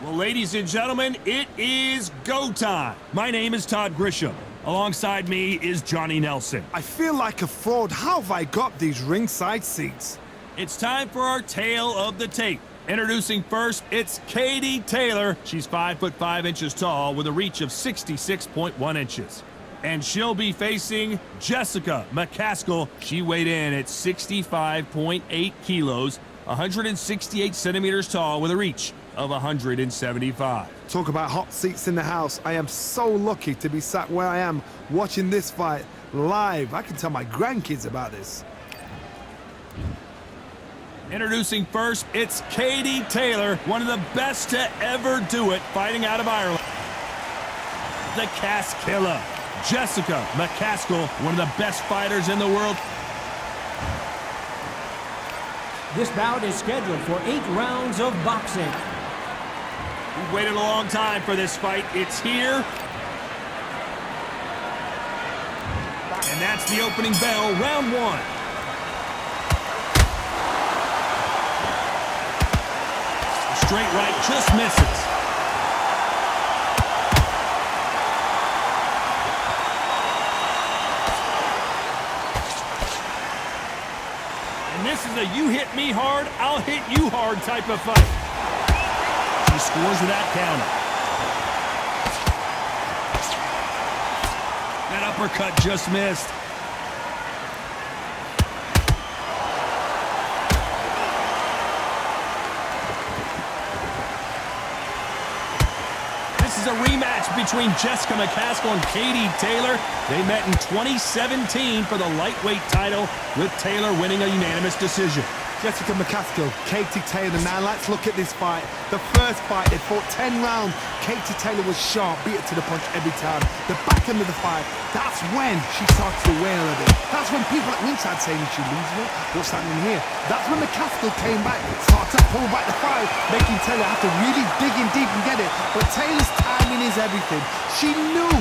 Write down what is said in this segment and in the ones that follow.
Well, ladies and gentlemen, it is go time. My name is Todd Grisham. Alongside me is Johnny Nelson. I feel like a fraud. How have I got these ringside seats? It's time for our tale of the tape. Introducing first, it's Katie Taylor. She's 5'5" tall with a reach of 66.1 inches. And she'll be facing Jessica Mccaskill. She weighed in at 65.8 kilos, 168 centimeters tall with a reach of 175. Talk about hot seats in the house. I am so lucky to be sat where I am watching this fight live. I can tell my grandkids about this. Introducing first, it's Katie Taylor, one of the best to ever do it, fighting out of Ireland. The CasKilla, Jessica Mccaskill, one of the best fighters in the world. This bout is scheduled for 8 rounds of boxing. We've waited a long time for this fight. It's here. And that's the opening bell, round 1. Straight right just misses. And this is a you hit me hard, I'll hit you hard type of fight. She scores with that counter. That uppercut just missed. This is a rematch between Jessica Mccaskill and Katie Taylor. They met in 2017 for the lightweight title, with Taylor winning a unanimous decision. Jessica Mccaskill, Katie Taylor. Now let's look at this fight. The first fight, they fought 10 rounds. Katie Taylor was sharp, beat her to the punch every time. The back end of the fight, that's when she started to wear a bit. That's when people at ringside saying, is she losing it? What's happening here? That's when Mccaskill came back, started to pull back the fight, making Taylor have to really dig in deep and get it. But Taylor's timing is everything. She knew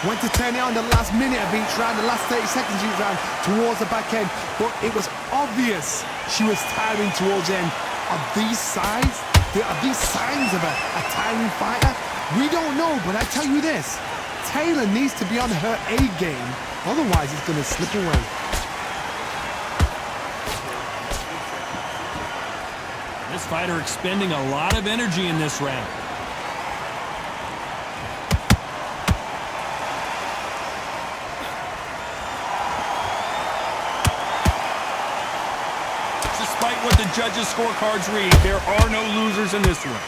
when to turn it on the last minute of each round, the last 30 seconds of each round, towards the back end. But it was obvious she was tiring towards the end. Are these signs? Are these signs of a tiring fighter? We don't know, but I tell you this. Taylor needs to be on her A game. Otherwise, it's going to slip away. This fighter expending a lot of energy in this round. Despite what the judges' scorecards read, there are no losers in this one.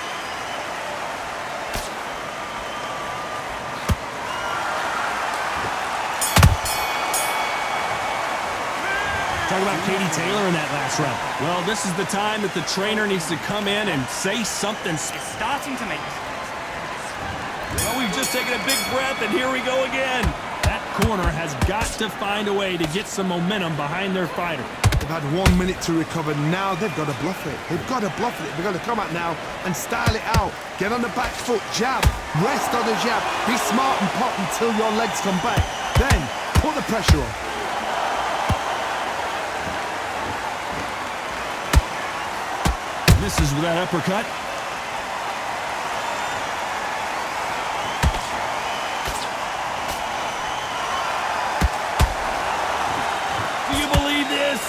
Talk about Katie Taylor in that last round. Well, this is the time that the trainer needs to come in and say something. It's starting to make sense. Well, we've just taken a big breath, and here we go again. That corner has got to find a way to get some momentum behind their fighter. They've had 1 minute to recover. Now they've got to bluff it. They've got to bluff it. They've got to come out now and style it out. Get on the back foot, jab, rest on the jab. Be smart and pop until your legs come back. Then put the pressure on. Misses with that uppercut. Do you believe this?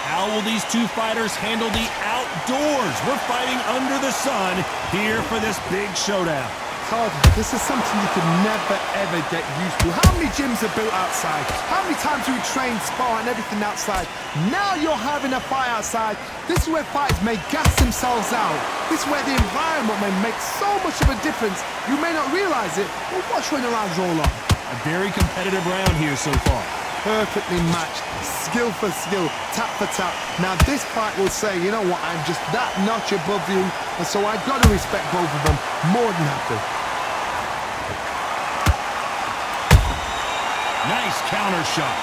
How will these two fighters handle the outdoors? We're fighting under the sun here for this big showdown. Todd, this is something you could never, ever get used to. How many gyms are built outside? How many times do we train, spar, and everything outside? Now you're having a fight outside. This is where fighters may gas themselves out. This is where the environment may make so much of a difference. You may not realize it, but watch when the rounds roll on. A very competitive round here so far. Perfectly matched, skill for skill, tap for tap. Now this fight will say, you know what, I'm just that notch above you, and so I've got to respect both of them more than happy. Nice counter shot.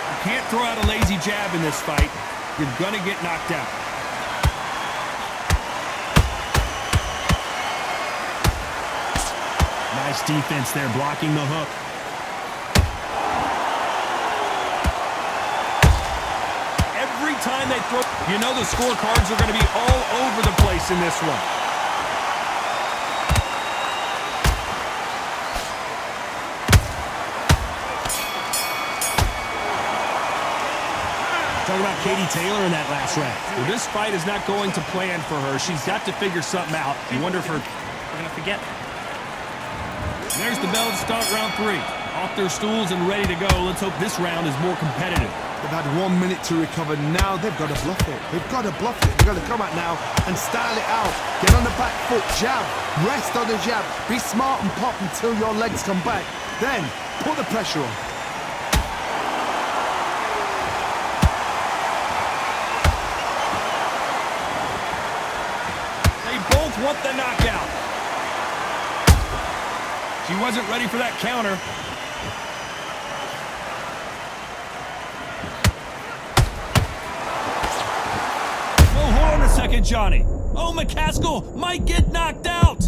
You can't throw out a lazy jab in this fight. You're gonna get knocked out. Nice defense there, blocking the hook. time they throw, you know the scorecards are going to be all over the place in this one. Talking about Katie Taylor in that last round. Well, this fight is not going to plan for her. She's got to figure something out. You wonder if we're going to forget. There's the bell to start round 3. Off their stools and ready to go. Let's hope this round is more competitive. They've had 1 minute to recover. Now they've got to bluff it. They've got to bluff it. They've got to come out now and style it out. Get on the back foot, jab. Rest on the jab. Be smart and pop until your legs come back. Then put the pressure on. They both want the knockout. She wasn't ready for that counter. Oh, hold on a second, Johnny. Oh, Mccaskill might get knocked out.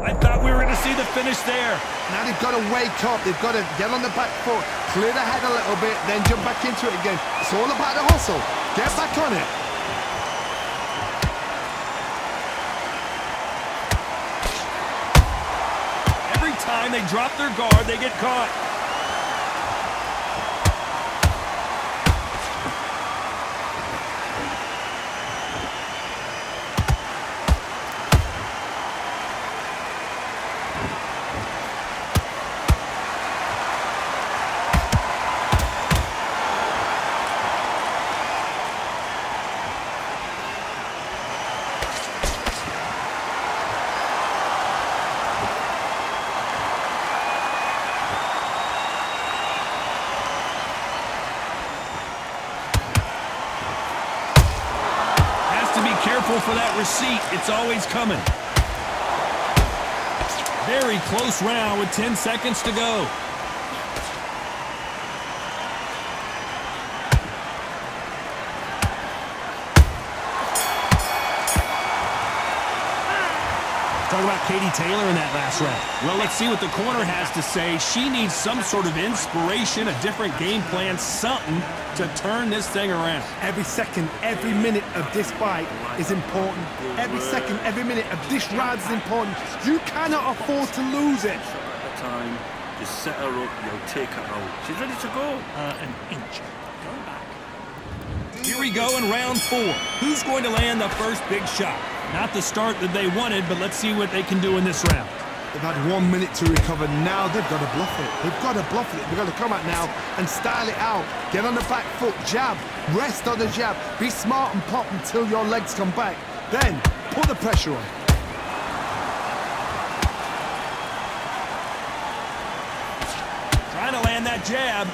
I thought we were going to see the finish there. Now they've got to wake up. They've got to get on the back foot, clear the head a little bit, then jump back into it again. It's all about the hustle. Get back on it. Every time they drop their guard, they get caught. Careful for that receipt. It's always coming. Very close round with 10 seconds to go. Talk about Katie Taylor in that last round. Well, let's see what the corner has to say. She needs some sort of inspiration, a different game plan, something to turn this thing around. Every second, every minute of this fight is important. Every second, every minute of this round is important. You cannot afford to lose it. At the time, just set her up, you'll take her out. She's ready to go. An inch. Going back. Here we go in round 4. Who's going to land the first big shot? Not the start that they wanted, but let's see what they can do in this round. They've had 1 minute to recover. Now they've got to bluff it. They've got to bluff it. They've got to come out now and style it out. Get on the back foot, jab. Rest on the jab. Be smart and pop until your legs come back. Then put the pressure on. Trying to land that jab.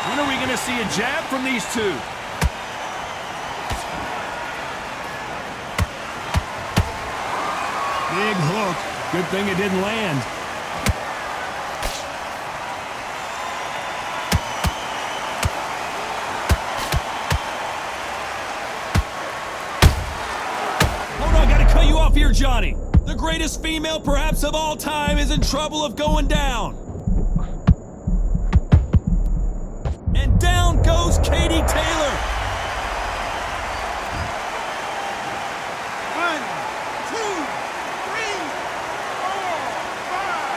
When are we going to see a jab from these two? Big hook. Good thing it didn't land. Hold on, gotta cut you off here, Johnny. The greatest female perhaps of all time is in trouble of going down. And down goes Katie Taylor. 1, 2, 3, 4, 5,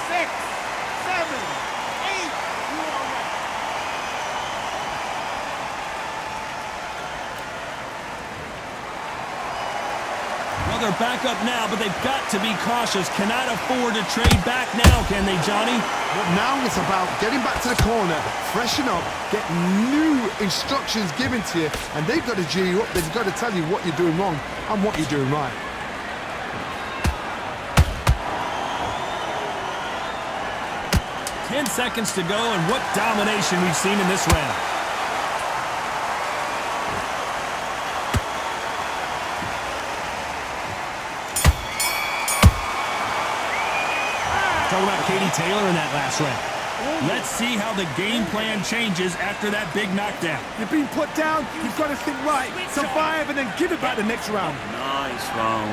6, 7, 8. You are right. Well, they're back up now, but they've got to be cautious. Cannot afford to trade back now, can they, Johnny? But now it's about getting back to the corner, freshen up, get new instructions given to you, and they've got to G you up. They've got to tell you what you're doing wrong and what you're doing right. Ten seconds to go, and what domination we've seen in this round. Talking about Katie Taylor in that last round. Let's see how the game plan changes after that big knockdown. You've been put down, you've got to think right, survive, and then give it back the next round. Nice round.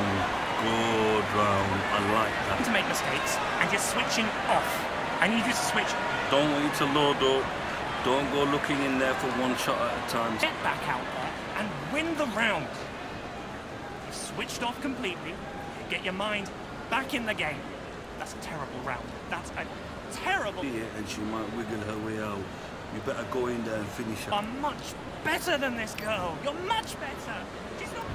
Good round. I like that. To make mistakes, and you're switching off. I need you to switch. Don't want you to load up. Don't go looking in there for one shot at a time. Get back out there and win the round. You've switched off completely. Get your mind back in the game. That's a terrible round. That's a terrible... Yeah, and she might wiggle her way out. You better go in there and finish her. I'm much better than this girl. You're much better. She's not...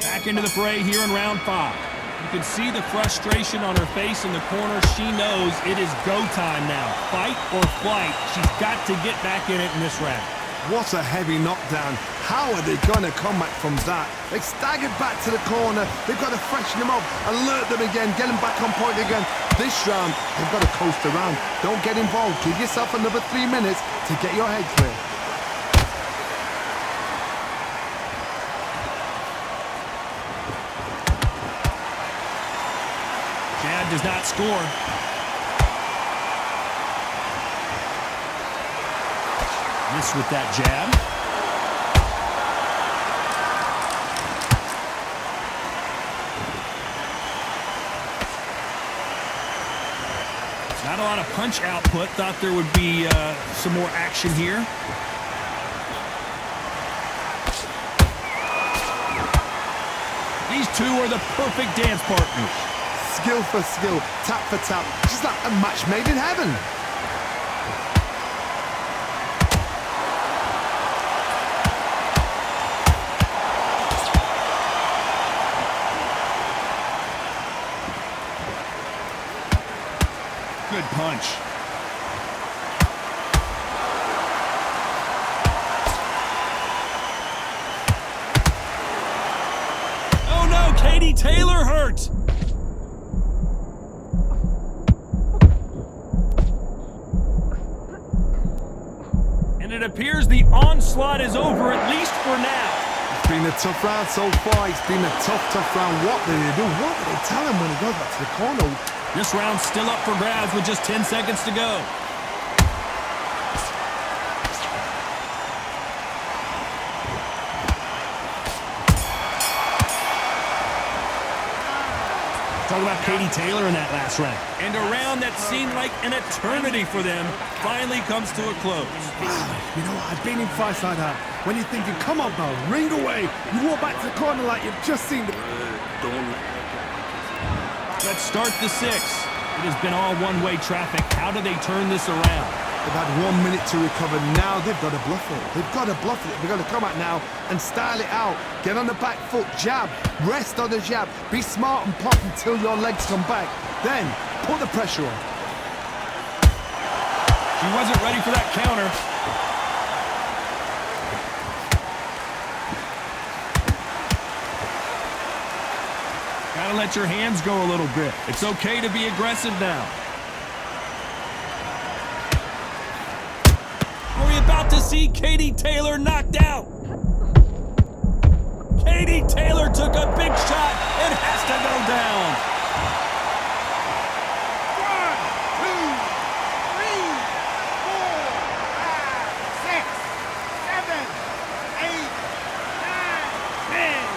Back into the fray here in round 5. You can see the frustration on her face in the corner. She knows it is go time now. Fight or flight. She's got to get back in it in this round. What a heavy knockdown. How are they going to come back from that? They staggered back to the corner. They've got to freshen them up, alert them again, get them back on point again. This round, they've got to coast around. Don't get involved. Give yourself another 3 minutes to get your head clear. Jab does not score. Miss with that jab. Not a lot of punch output. Thought there would be some more action here. These two are the perfect dance partners. Skill for skill, tap for tap. Just like a match made in heaven. Good punch. Oh no, Katie Taylor hurt. And it appears the onslaught is over, at least for now. It's been a tough round so far. It's been a tough round. What did they do? What did they tell him when he goes back to the corner? This round's still up for grabs with just 10 seconds to go. Talk about Katie Taylor in that last round. And a round that seemed like an eternity for them finally comes to a close. You know what? I've been in fights like that. When you're thinking, come on, bro, ring away. You walk back to the corner like you've just seen the... Don't. Let's start the 6. It has been all one-way traffic. How do they turn this around? They've had 1 minute to recover. Now they've got to bluff it. They've got to bluff it. They've got to come out now and style it out. Get on the back foot, jab, rest on the jab. Be smart and pop until your legs come back. Then put the pressure on. She wasn't ready for that counter. Gotta let your hands go a little bit. It's okay to be aggressive now. Are we about to see Katie Taylor knocked out? Katie Taylor took a big shot and has to go down. 1, 2, 3, 4, 5, 6, 7, 8, 9, 10.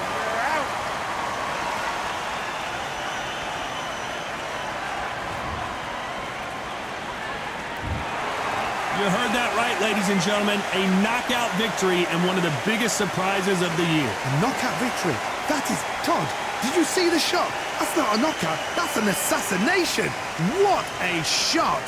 You heard that right, ladies and gentlemen. A knockout victory and one of the biggest surprises of the year. A knockout victory. That is... Todd, did you see the shot? That's not a knockout. That's an assassination. What a shot.